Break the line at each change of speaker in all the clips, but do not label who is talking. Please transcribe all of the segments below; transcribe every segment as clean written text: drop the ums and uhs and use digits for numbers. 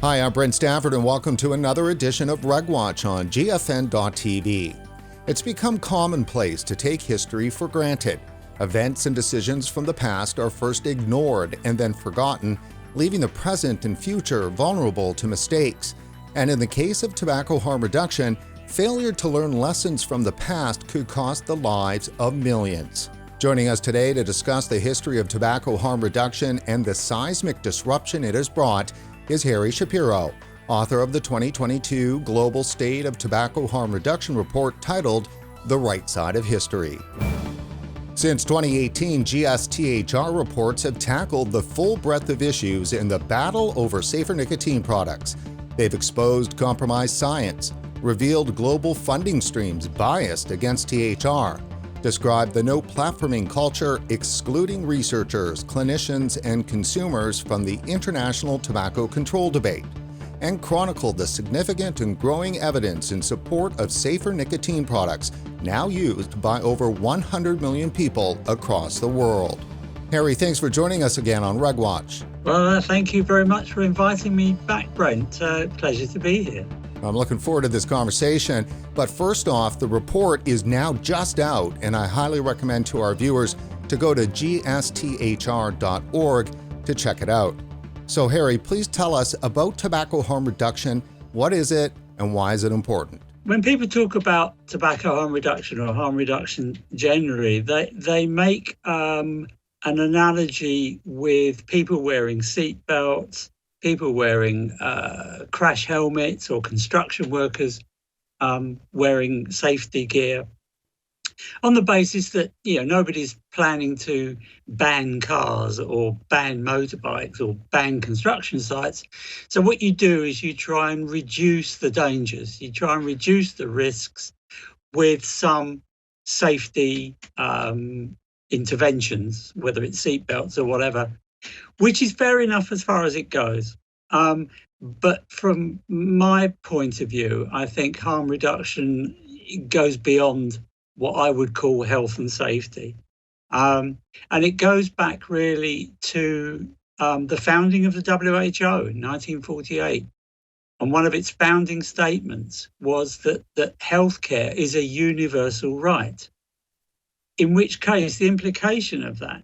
Hi, I'm Brent Stafford, and welcome to another edition of RegWatch on GFN.tv. It's become commonplace to take history for granted. Events and decisions from the past are first ignored and then forgotten, leaving the present and future vulnerable to mistakes. And in the case of tobacco harm reduction, failure to learn lessons from the past could cost the lives of millions. Joining us today to discuss the history of tobacco harm reduction and the seismic disruption it has brought is Shapiro, author of the 2022 Global State of Tobacco Harm Reduction report titled The Right Side of History. Since 2018, GSTHR reports have tackled the full breadth of issues in the battle over safer nicotine products. They've exposed compromised science, revealed global funding streams biased against THR, described the no-platforming culture excluding researchers, clinicians, and consumers from the international tobacco control debate, and chronicled the significant and growing evidence in support of safer nicotine products now used by over 100 million people across the world. Harry, thanks for joining us again on RegWatch.
Well, thank you very much for inviting me back, Brent. Pleasure to be here.
I'm looking forward to this conversation, but first off, the report is now just out, and I highly recommend to our viewers to go to gsthr.org to check it out. So Harry, please tell us about tobacco harm reduction. What is it and why is it important?
When people talk about tobacco harm reduction or harm reduction generally, they make an analogy with people wearing seat belts, people wearing crash helmets, or construction workers wearing safety gear, on the basis that nobody's planning to ban cars or ban motorbikes or ban construction sites. So what you do is you try and reduce the dangers, you try and reduce the risks with some safety interventions, whether it's seatbelts or whatever, which is fair enough as far as it goes. But from my point of view, I think harm reduction goes beyond what I would call health and safety. And it goes back really to the founding of the WHO in 1948. And one of its founding statements was that healthcare is a universal right, in which case the implication of that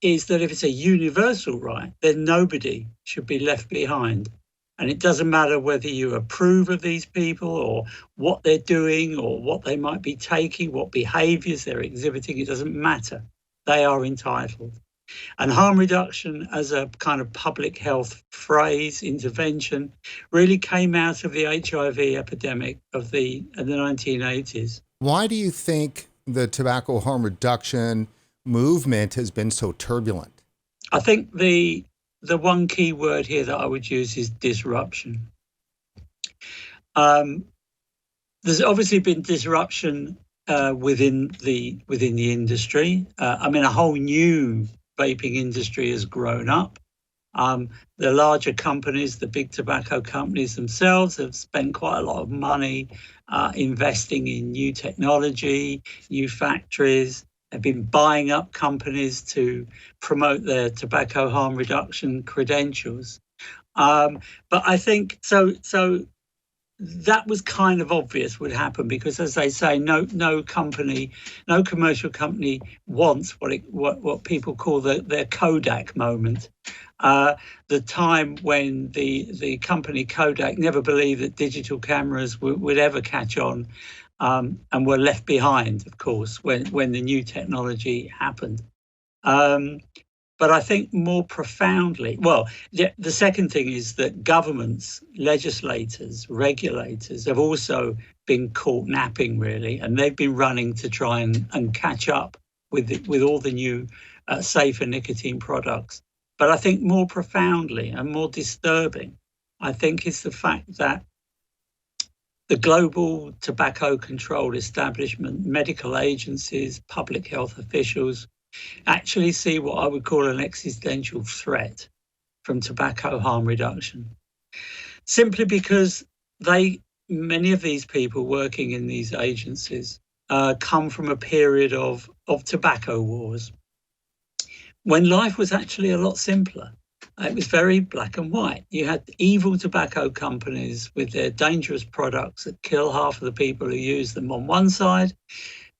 is that if it's a universal right, then nobody should be left behind. And it doesn't matter whether you approve of these people or what they're doing or what they might be taking, what behaviours they're exhibiting, it doesn't matter. They are entitled. And harm reduction as a kind of public health phrase, intervention, really came out of the HIV epidemic of the 1980s.
Why do you think the tobacco harm reduction movement has been so turbulent?
I think the one key word here that I would use is disruption. There's obviously been disruption within the industry. A whole new vaping industry has grown up. The larger companies, the big tobacco companies themselves, have spent quite a lot of money investing in new technology, new factories. They've been buying up companies to promote their tobacco harm reduction credentials. But I think so that was kind of obvious would happen because, as they say, no commercial company wants what people call their Kodak moment. The time when the company Kodak never believed that digital cameras would ever catch on. And were left behind, of course, when the new technology happened. But I think more profoundly, the second thing is that governments, legislators, regulators have also been caught napping, really, and they've been running to try and catch up with all the new safer nicotine products. But I think more profoundly and more disturbing, I think, is the fact that the global tobacco control establishment, medical agencies, public health officials actually see what I would call an existential threat from tobacco harm reduction. Simply because many of these people working in these agencies come from a period of tobacco wars, when life was actually a lot simpler. It was very black and white. You had evil tobacco companies with their dangerous products that kill half of the people who use them on one side,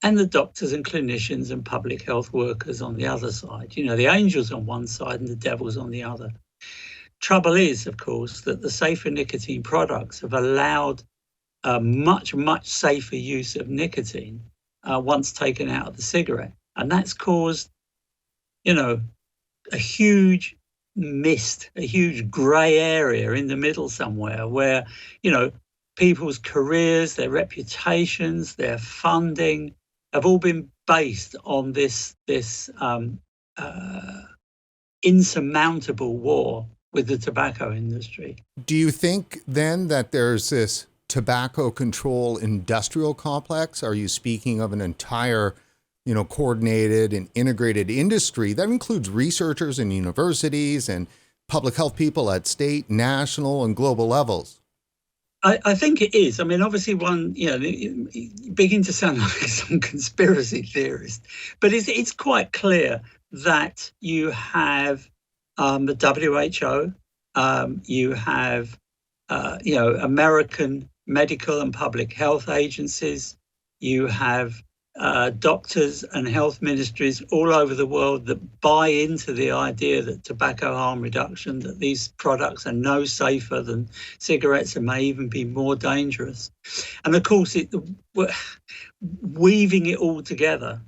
and the doctors and clinicians and public health workers on the other side. You know, the angels on one side and the devils on the other. Trouble is, of course, that the safer nicotine products have allowed a much, much safer use of nicotine once taken out of the cigarette. And that's caused, you know, a huge mist, a huge grey area in the middle somewhere where, you know, people's careers, their reputations, their funding have all been based on this insurmountable war with the tobacco industry.
Do you think then that there's this tobacco control industrial complex? Are you speaking of an entire, you know, coordinated and integrated industry that includes researchers and universities and public health people at state, national, and global levels?
I think it is. I mean, obviously, one, you know, begin to sound like some conspiracy theorist, but it's quite clear that you have the WHO, you have, you know, American medical and public health agencies, you have doctors and health ministries all over the world that buy into the idea that tobacco harm reduction, that these products are no safer than cigarettes and may even be more dangerous. And of course, weaving it all together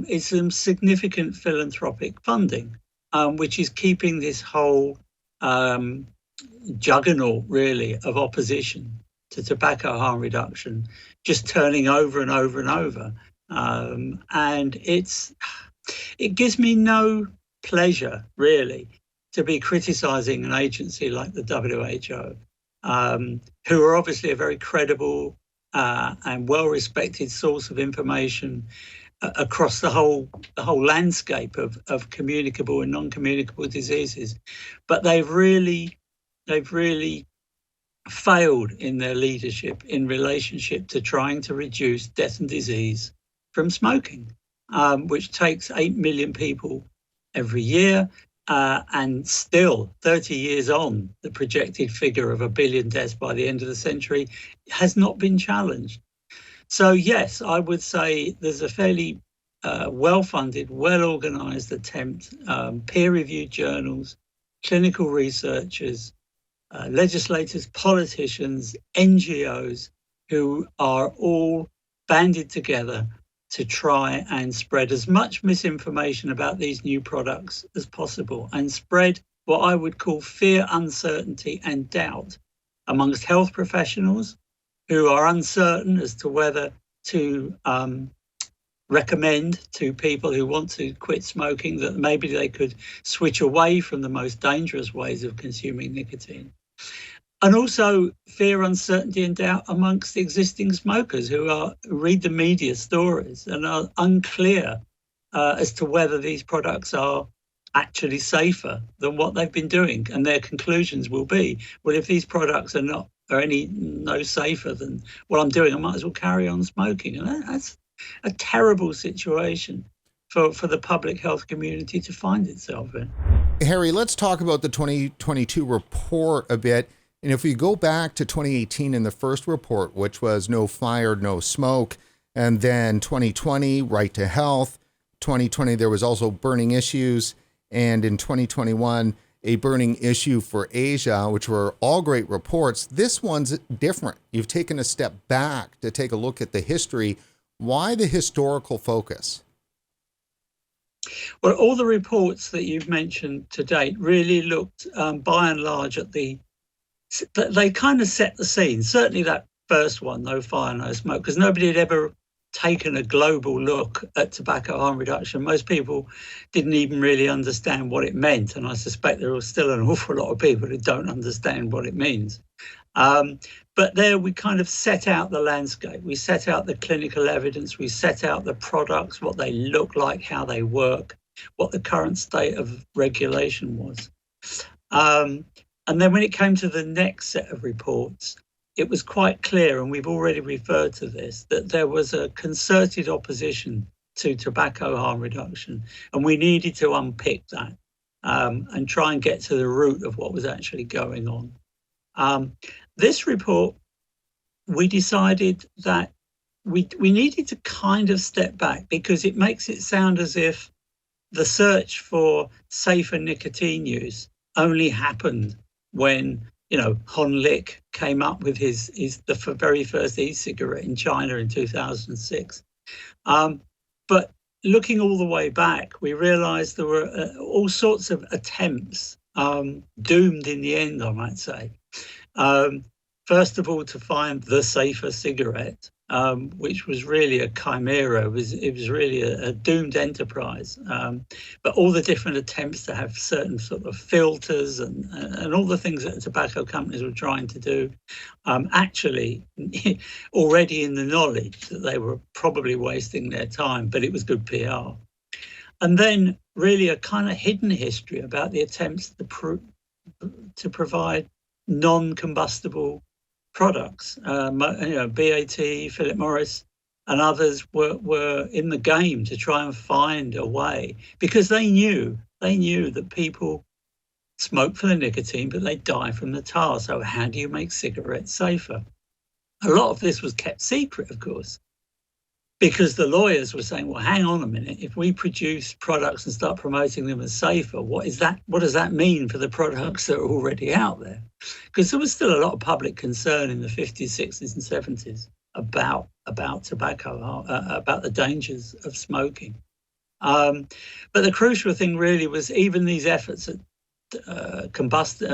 is some significant philanthropic funding, which is keeping this whole juggernaut, really, of opposition to tobacco harm reduction just turning over and over and over. And it gives me no pleasure, really, to be criticising an agency like the WHO, who are obviously a very credible and well-respected source of information across the whole landscape of communicable and non-communicable diseases. But they've really failed in their leadership in relationship to trying to reduce death and disease from smoking, which takes 8 million people every year. And still, 30 years on, the projected figure of 1 billion deaths by the end of the century has not been challenged. So, yes, I would say there's a fairly well-funded, well-organised attempt, peer-reviewed journals, clinical researchers, legislators, politicians, NGOs, who are all banded together to try and spread as much misinformation about these new products as possible and spread what I would call fear, uncertainty and doubt amongst health professionals who are uncertain as to whether to recommend to people who want to quit smoking that maybe they could switch away from the most dangerous ways of consuming nicotine. And also fear, uncertainty and doubt amongst existing smokers who read the media stories and are unclear as to whether these products are actually safer than what they've been doing. And their conclusions will be, well, if these products are no safer than what I'm doing, I might as well carry on smoking. And that's a terrible situation for the public health community to find itself in.
Harry, let's talk about the 2022 report a bit. And if we go back to 2018 in the first report, which was no fire, no smoke, and then 2020, right to health. 2020, there was also burning issues. And in 2021, a burning issue for Asia, which were all great reports. This one's different. You've taken a step back to take a look at the history. Why the historical focus?
Well, all the reports that you've mentioned to date really looked, by and large, they kind of set the scene. Certainly that first one, no fire, no smoke, because nobody had ever taken a global look at tobacco harm reduction. Most people didn't even really understand what it meant. And I suspect there are still an awful lot of people who don't understand what it means. But there we kind of set out the landscape. We set out the clinical evidence. We set out the products, what they look like, how they work, what the current state of regulation was. And then when it came to the next set of reports, it was quite clear, and we've already referred to this, that there was a concerted opposition to tobacco harm reduction, and we needed to unpick that. and try and get to the root of what was actually going on. This report, we decided that we needed to kind of step back, because it makes it sound as if the search for safer nicotine use only happened when, Hon Lik came up with the very first e-cigarette in China in 2006. But looking all the way back, we realized there were all sorts of attempts, doomed in the end, I might say. First of all, to find the safer cigarette, which was really a chimera. It was really a doomed enterprise. But all the different attempts to have certain sort of filters and all the things that tobacco companies were trying to do, actually already in the knowledge that they were probably wasting their time, but it was good PR. And then really a kind of hidden history about the attempts to provide non-combustible products. BAT, Philip Morris, and others were in the game to try and find a way, because they knew that people smoke for the nicotine, but they die from the tar. So how do you make cigarettes safer? A lot of this was kept secret, of course, because the lawyers were saying, well, hang on a minute, if we produce products and start promoting them as safer, what does that mean for the products that are already out there? Because there was still a lot of public concern in the 50s, 60s and 70s about tobacco, about the dangers of smoking. But the crucial thing really was even these efforts at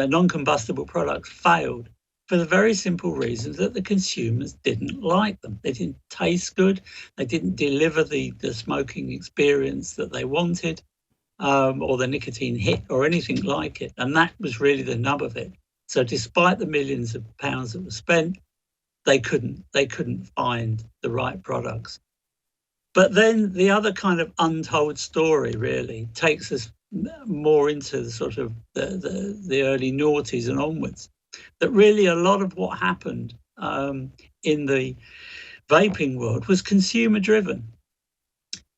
non-combustible products failed, for the very simple reason that the consumers didn't like them. They didn't taste good. They didn't deliver the smoking experience that they wanted, or the nicotine hit or anything like it. And that was really the nub of it. So despite the millions of pounds that were spent, they couldn't find the right products. But then the other kind of untold story really takes us more into the sort of the early noughties and onwards. That really a lot of what happened in the vaping world was consumer driven.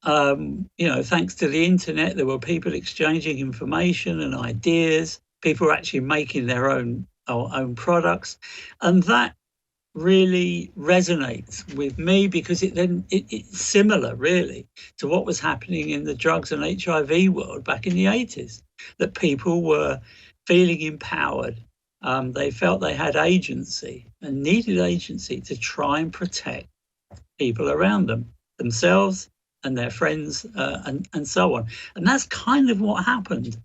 Thanks to the internet, there were people exchanging information and ideas. People were actually making their own products, and that really resonates with me, because it's similar really to what was happening in the drugs and HIV world back in the 80s. That people were feeling empowered. They felt they had agency and needed agency to try and protect people around them, themselves and their friends, and so on. And that's kind of what happened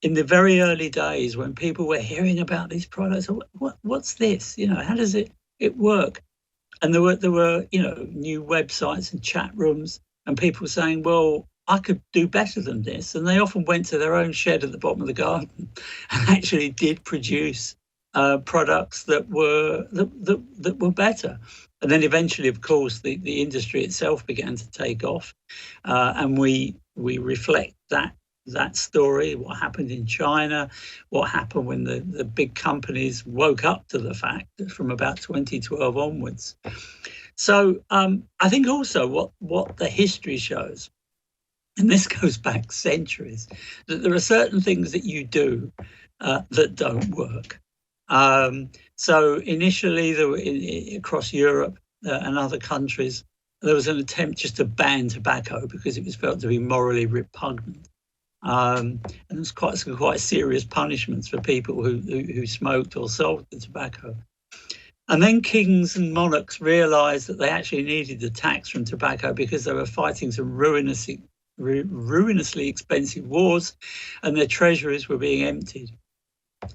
in the very early days when people were hearing about these products. What's this? How does it work? And there were new websites and chat rooms and people saying, well, I could do better than this. And they often went to their own shed at the bottom of the garden and actually did produce products that were better. And then eventually, of course, the industry itself began to take off. And we reflect that story, what happened in China, what happened when the big companies woke up to the fact that from about 2012 onwards. So I think also what the history shows, and this goes back centuries, that there are certain things that you do that don't work. So initially, there were across Europe and other countries, there was an attempt just to ban tobacco because it was felt to be morally repugnant. And there was quite serious punishments for people who smoked or sold the tobacco. And then kings and monarchs realised that they actually needed the tax from tobacco because they were fighting some ruinously expensive wars, and their treasuries were being emptied.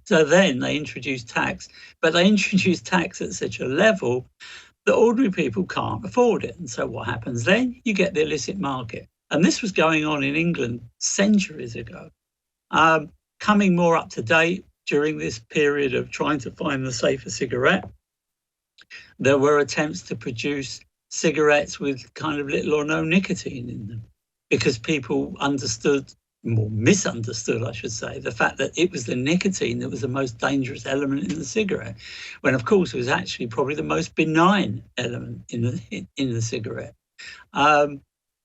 So then they introduced tax, but they introduced tax at such a level that ordinary people can't afford it. And so what happens then? You get the illicit market. And this was going on in England centuries ago. Coming more up to date during this period of trying to find the safer cigarette, there were attempts to produce cigarettes with kind of little or no nicotine in them, because people understood, or misunderstood, I should say, the fact that it was the nicotine that was the most dangerous element in the cigarette, when of course it was actually probably the most benign element in the cigarette.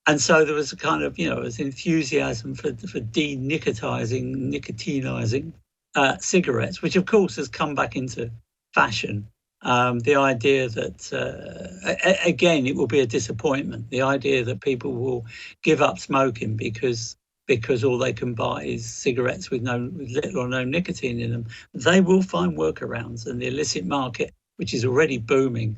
And And so there was a kind of, as enthusiasm for nicotinizing cigarettes, which of course has come back into fashion. The idea that, again, it will be a disappointment. The idea that people will give up smoking because all they can buy is cigarettes with little or no nicotine in them. They will find workarounds, and the illicit market, which is already booming,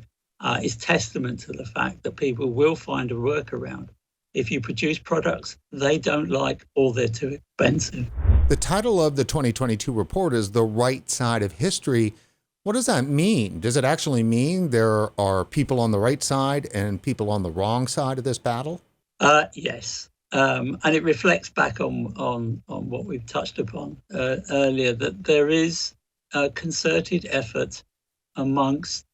is testament to the fact that people will find a workaround. If you produce products they don't like or they're too expensive.
The title of the 2022 report is The Right Side of History. What does that mean? Does it actually mean there are people on the right side and people on the wrong side of this battle?
Yes. And it reflects back on what we've touched upon earlier, that there is a concerted effort amongst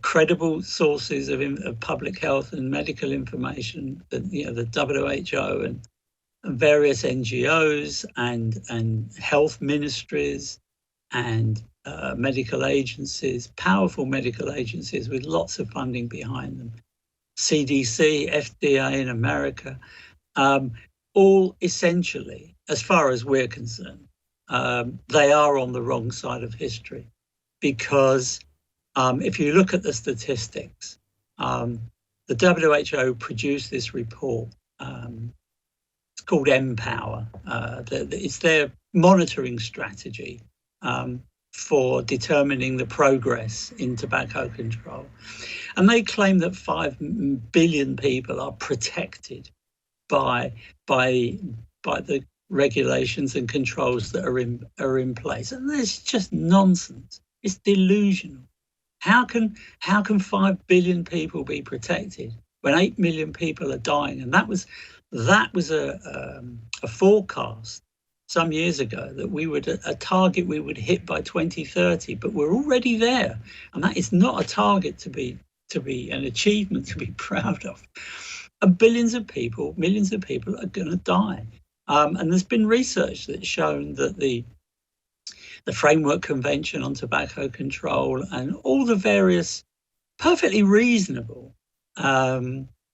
credible sources of public health and medical information, the WHO and various NGOs and health ministries and medical agencies, powerful medical agencies with lots of funding behind them, CDC, FDA in America, all essentially, as far as we're concerned, they are on the wrong side of history. Because if you look at the statistics, the WHO produced this report. It's called Empower. It's their monitoring strategy for determining the progress in tobacco control. And they claim that 5 billion people are protected by the regulations and controls that are in place. And that's just nonsense. It's delusional. How can 5 billion people be protected when 8 million people are dying? And that was a forecast some years ago that a target we would hit by 2030, but we're already there, and that is not a target to be an achievement to be proud of. And millions of people are going to die, and there's been research that's shown that the Framework Convention on Tobacco Control and all the various perfectly reasonable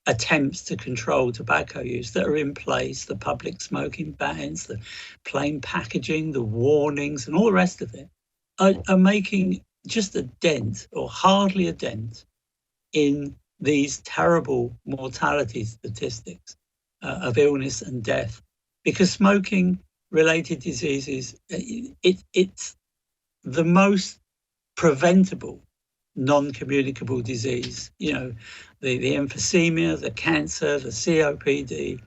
attempts to control tobacco use that are in place, the public smoking bans, the plain packaging, the warnings, and all the rest of it, are making just a dent, or hardly a dent, in these terrible mortality statistics of illness and death. Because smoking-related diseases, it's the most preventable non-communicable disease. The emphysema, the cancer, the COPD.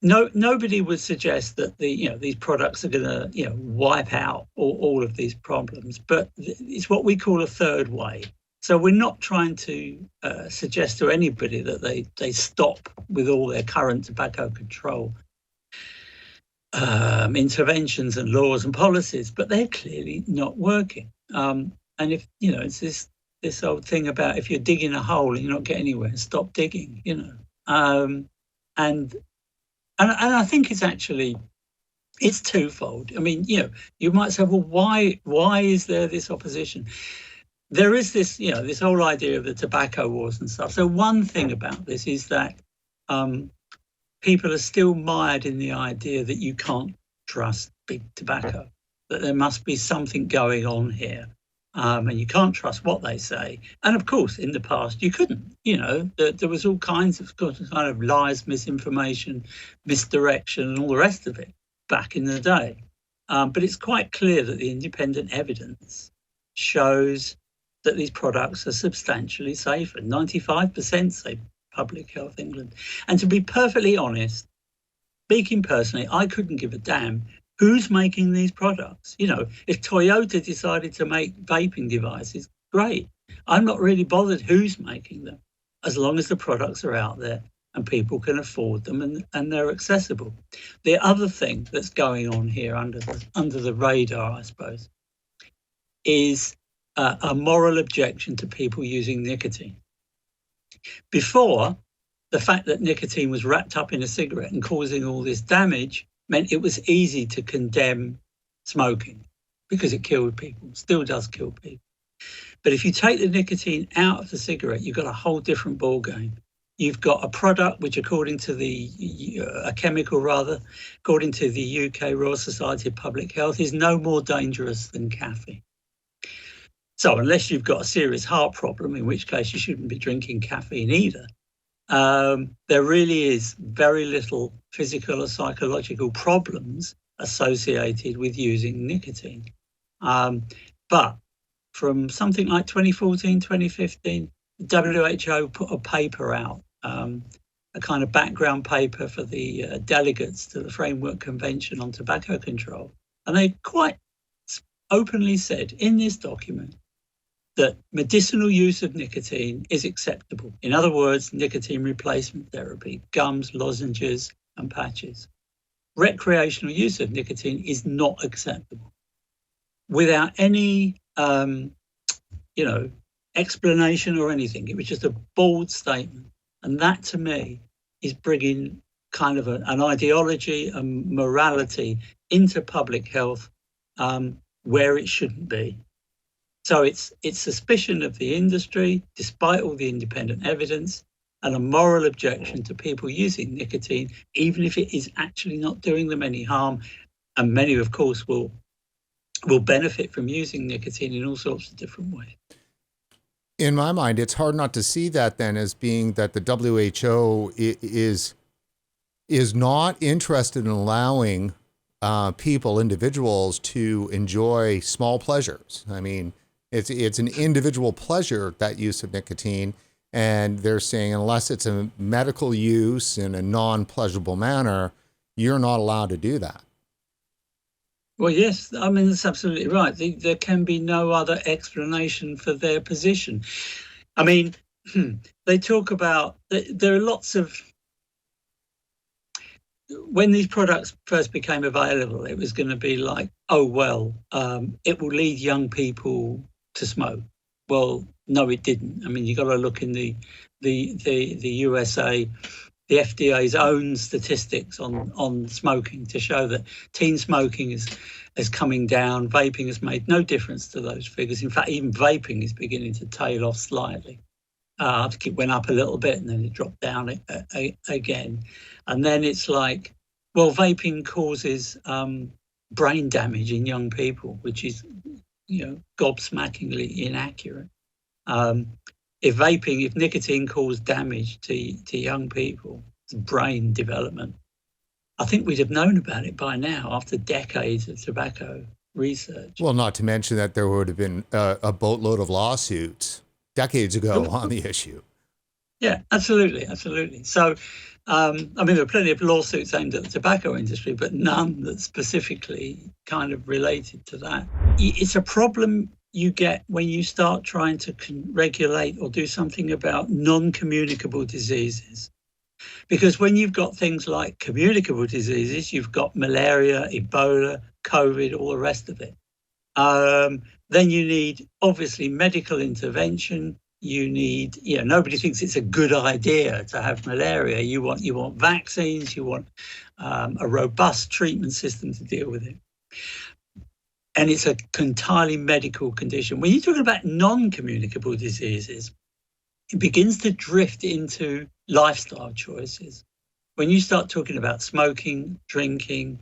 Nobody would suggest that these products are going to wipe out all of these problems, but it's what we call a third wave. So we're not trying to suggest to anybody that they stop with all their current tobacco control interventions and laws and policies, but they're clearly not working. And if it's this old thing about if you're digging a hole and you're not getting anywhere, stop digging. And I think it's twofold. I mean, you might say, well, why is there this opposition? There is this, this whole idea of the tobacco wars and stuff. So one thing about this is that people are still mired in the idea that you can't trust big tobacco, that there must be something going on here. And you can't trust what they say. And of course, in the past, you couldn't. There was all kinds of kind of lies, misinformation, misdirection, and all the rest of it back in the day. But it's quite clear that the independent evidence shows that these products are substantially safer. 95% say Public Health England. And to be perfectly honest, speaking personally, I couldn't give a damn who's making these products. If Toyota decided to make vaping devices, great. I'm not really bothered who's making them, as long as the products are out there and people can afford them and they're accessible. The other thing that's going on here under the radar, I suppose, is a moral objection to people using nicotine. Before, the fact that nicotine was wrapped up in a cigarette and causing all this damage meant it was easy to condemn smoking because it killed people, still does kill people. But if you take the nicotine out of the cigarette, you've got a whole different ballgame. You've got a product which, according to a chemical rather, according to the UK Royal Society of Public Health, is no more dangerous than caffeine. So unless you've got a serious heart problem, in which case you shouldn't be drinking caffeine either, there really is very little physical or psychological problems associated with using nicotine. But from something like 2014, 2015, the WHO put a paper out, a kind of background paper for the delegates to the Framework Convention on Tobacco Control. And they quite openly said in this document that medicinal use of nicotine is acceptable. In other words, nicotine replacement therapy, gums, lozenges, and patches. Recreational use of nicotine is not acceptable. Without any, explanation or anything. It was just a bold statement. And that, to me, is bringing kind of an ideology and morality into public health where it shouldn't be. So it's suspicion of the industry, despite all the independent evidence, and a moral objection to people using nicotine, even if it is actually not doing them any harm. And many, of course, will benefit from using nicotine in all sorts of different ways.
In my mind, it's hard not to see that then as being that the WHO is not interested in allowing individuals to enjoy small pleasures. I mean, it's an individual pleasure, that use of nicotine, and they're saying unless it's a medical use in a non-pleasurable manner, you're not allowed to do that.
Well, yes, I mean, that's absolutely right. There can be no other explanation for their position. I mean, they talk about, there are lots of, when these products first became available, it was going to be like, oh, well, it will lead young people to smoke. Well, no, it didn't. I mean, you got to look in the USA, the FDA's own statistics on smoking to show that teen smoking is coming down. Vaping has made no difference to those figures. In fact, even vaping is beginning to tail off slightly. I think it went up a little bit and then it dropped down again. And then it's like, well, vaping causes brain damage in young people, which is, gobsmackingly inaccurate. If nicotine caused damage to young people's brain development, I think we'd have known about it by now after decades of tobacco research.
Well, not to mention that there would have been a boatload of lawsuits decades ago on the issue.
Yeah, absolutely. So, there are plenty of lawsuits aimed at the tobacco industry, but none that specifically kind of related to that. It's a problem you get when you start trying to regulate or do something about non-communicable diseases. Because when you've got things like communicable diseases, you've got malaria, Ebola, COVID, all the rest of it. Then you need, obviously, medical intervention. You need, nobody thinks it's a good idea to have malaria. You want vaccines. You want a robust treatment system to deal with it. And it's an entirely medical condition. When you're talking about non-communicable diseases, it begins to drift into lifestyle choices. When you start talking about smoking, drinking,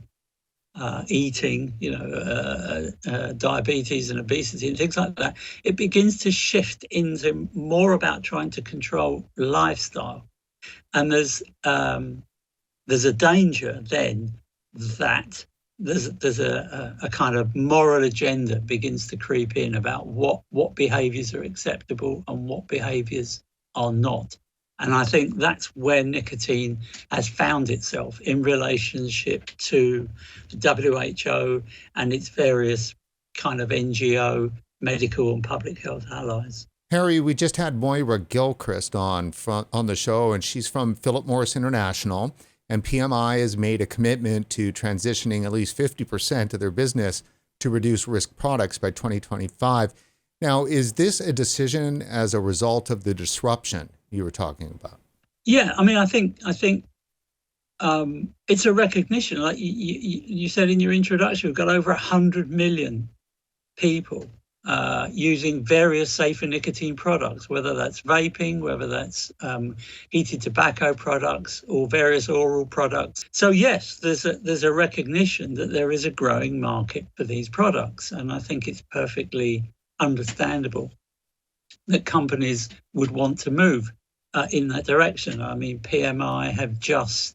eating, diabetes and obesity and things like that, it begins to shift into more about trying to control lifestyle. And there's a danger then that there's a kind of moral agenda begins to creep in about what behaviours are acceptable and what behaviours are not. And I think that's where nicotine has found itself in relationship to the WHO and its various kind of NGO, medical and public health allies.
Harry, we just had Moira Gilchrist on the show, and she's from Philip Morris International, and PMI has made a commitment to transitioning at least 50% of their business to reduce risk products by 2025. Now, is this a decision as a result of the disruption you were talking about?
Yeah, I think it's a recognition. Like you said in your introduction, we've got over 100 million people using various safer nicotine products, whether that's vaping, whether that's heated tobacco products or various oral products. So yes, there's a recognition that there is a growing market for these products, and I think it's perfectly understandable that companies would want to move in that direction. I mean, PMI have just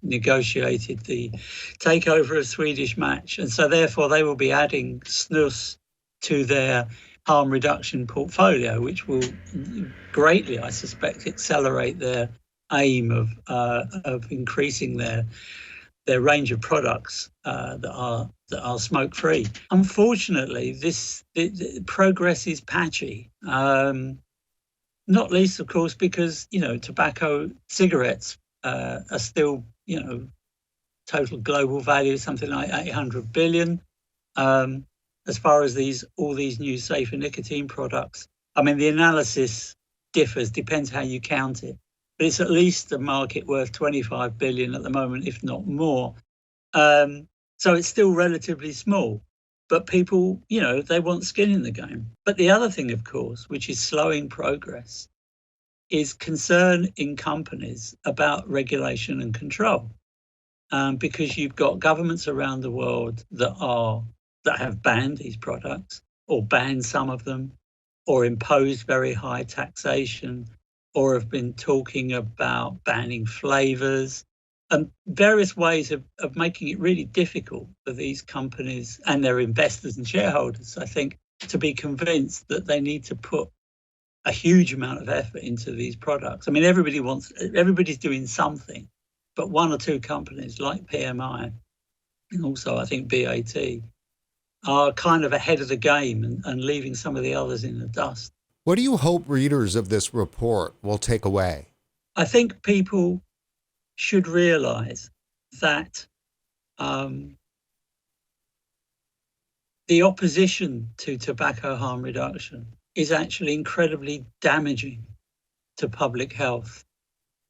negotiated the takeover of Swedish Match, and so therefore they will be adding snus to their harm reduction portfolio, which will greatly, I suspect, accelerate their aim of increasing their range of products that are smoke free. Unfortunately, the progress is patchy. Not least, of course, because tobacco cigarettes are still, total global value something like 800 billion. As far as all these new safer nicotine products, I mean, the analysis differs, depends how you count it, but it's at least a market worth 25 billion at the moment, if not more. So it's still relatively small, but people, they want skin in the game. But the other thing, of course, which is slowing progress, is concern in companies about regulation and control, because you've got governments around the world that have banned these products, or banned some of them, or imposed very high taxation, or have been talking about banning flavors, and various ways of making it really difficult for these companies and their investors and shareholders, I think, to be convinced that they need to put a huge amount of effort into these products. I mean, everybody's doing something, but one or two companies like PMI, and also I think BAT, are kind of ahead of the game and leaving some of the others in the dust.
What do you hope readers of this report will take away?
I think people should realize that the opposition to tobacco harm reduction is actually incredibly damaging to public health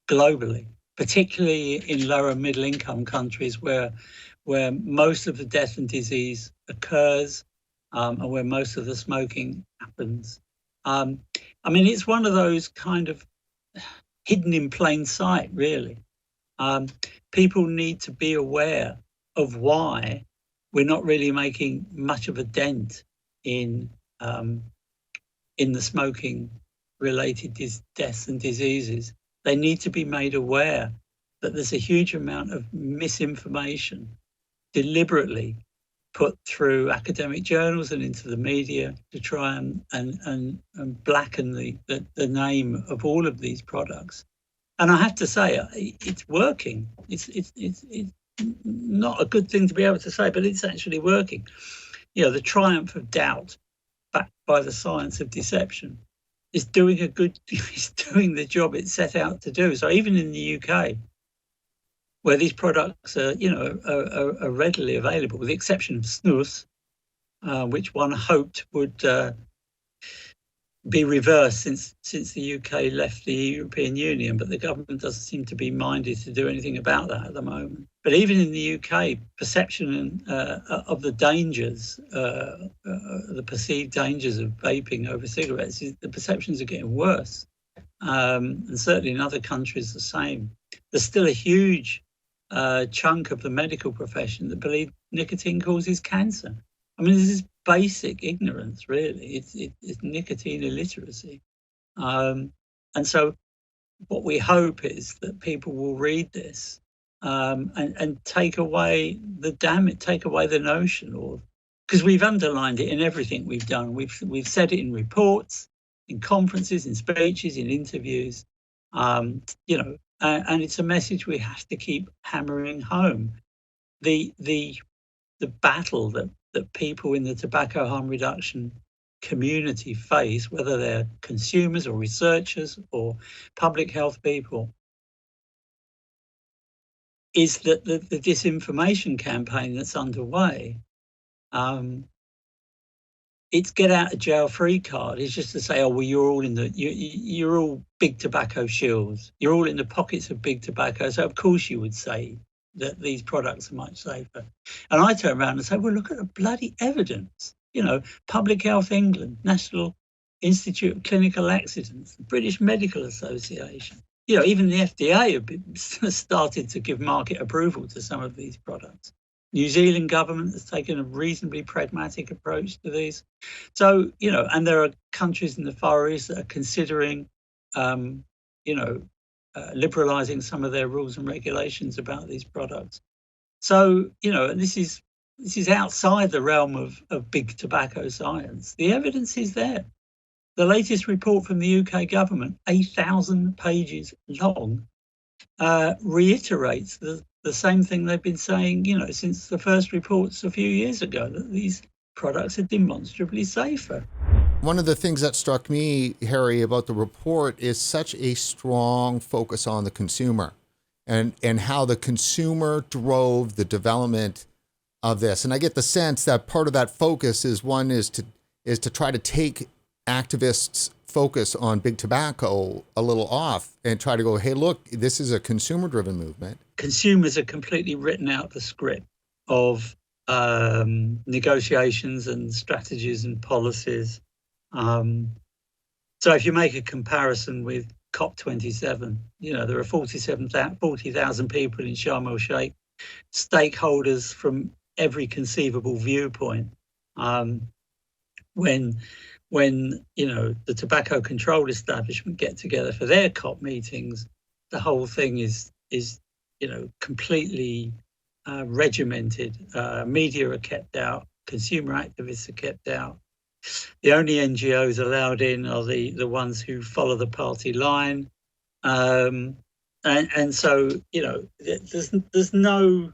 globally, particularly in lower and middle income countries where most of the death and disease occurs, and where most of the smoking happens. I mean, it's one of those kind of hidden in plain sight, really. People need to be aware of why we're not really making much of a dent in the smoking-related deaths and diseases. They need to be made aware that there's a huge amount of misinformation deliberately put through academic journals and into the media to try and blacken the name of all of these products. And I have to say, it's working. It's not a good thing to be able to say, but it's actually working. The triumph of doubt, backed by the science of deception, is doing the job it's set out to do. So even in the UK, where these products are readily available, with the exception of snus, which one hoped would be reversed since the UK left the European Union, but the government doesn't seem to be minded to do anything about that at the moment. But even in the UK, perception of the dangers, the perceived dangers of vaping over cigarettes, the perceptions are getting worse. And certainly in other countries the same. There's still a huge chunk of the medical profession that believe nicotine causes cancer. I mean, this is basic ignorance, really. It's nicotine illiteracy. And so what we hope is that people will read this and take away the notion, or because we've underlined it in everything we've done. We've said it in reports, in conferences, in speeches, in interviews, and it's a message we have to keep hammering home. The battle that people in the tobacco harm reduction community face, whether they're consumers or researchers or public health people, is that the disinformation campaign that's underway, its get out of jail free card is just to say, oh, well, you're all big tobacco shills. You're all in the pockets of big tobacco. So of course you would say that these products are much safer. And I turn around and say, well, look at the bloody evidence. Public Health England, National Institute of Clinical Accidents, the British Medical Association. Even the FDA have started to give market approval to some of these products. New Zealand government has taken a reasonably pragmatic approach to these. So, and there are countries in the Far East that are considering, liberalising some of their rules and regulations about these products. So, this is outside the realm of big tobacco science. The evidence is there. The latest report from the UK government, 8,000 pages long, reiterates the same thing they've been saying, since the first reports a few years ago, that these products are demonstrably safer.
One of the things that struck me, Harry, about the report is such a strong focus on the consumer and how the consumer drove the development of this. And I get the sense that part of that focus is to try to take activists' focus on big tobacco a little off and try to go, hey, look, this is a consumer-driven movement.
Consumers are completely written out the script of negotiations and strategies and policies. So if you make a comparison with COP27, there are 40,000 people in Sharm el-Sheikh, stakeholders from every conceivable viewpoint. When the tobacco control establishment get together for their COP meetings, the whole thing is completely regimented. Media are kept out, consumer activists are kept out. The only NGOs allowed in are the ones who follow the party line, and so there's no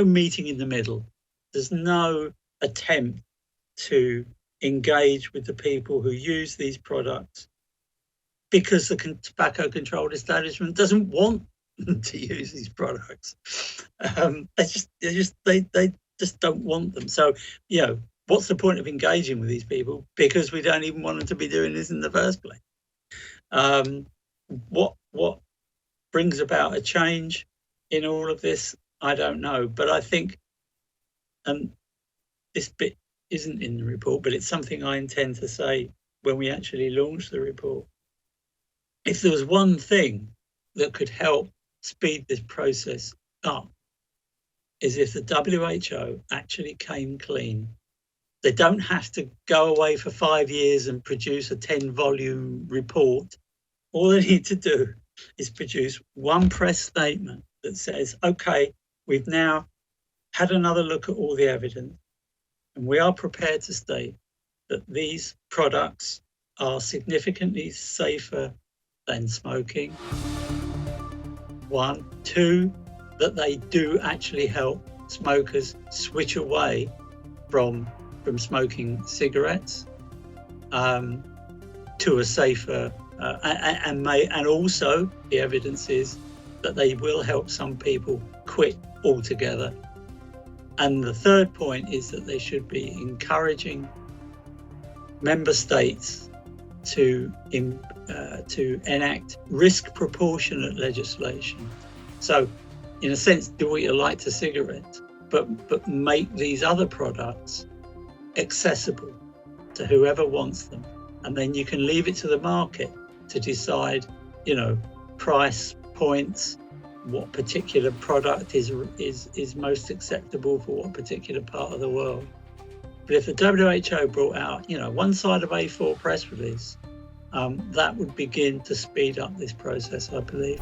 meeting in the middle. There's no attempt to engage with the people who use these products, because the tobacco controlled establishment doesn't want them to use these products. They just don't want them. So, what's the point of engaging with these people? Because we don't even want them to be doing this in the first place. What brings about a change in all of this? I don't know. But I think, and this bit isn't in the report, but it's something I intend to say when we actually launch the report. If there was one thing that could help speed this process up, is if the WHO actually came clean. They don't have to go away for 5 years and produce a 10-volume report. All they need to do is produce one press statement that says, okay, we've now had another look at all the evidence, and we are prepared to state that these products are significantly safer than smoking. 1, 2, that they do actually help smokers switch away from smoking cigarettes to a safer, and also the evidence is that they will help some people quit altogether. And the third point is that they should be encouraging member states to enact risk proportionate legislation. So, in a sense, do what you like to cigarettes, but make these other products accessible to whoever wants them, and then you can leave it to the market to decide, price points, what particular product is most acceptable for what particular part of the world. But if the WHO brought out, one side of A4 press release, that would begin to speed up this process, I believe.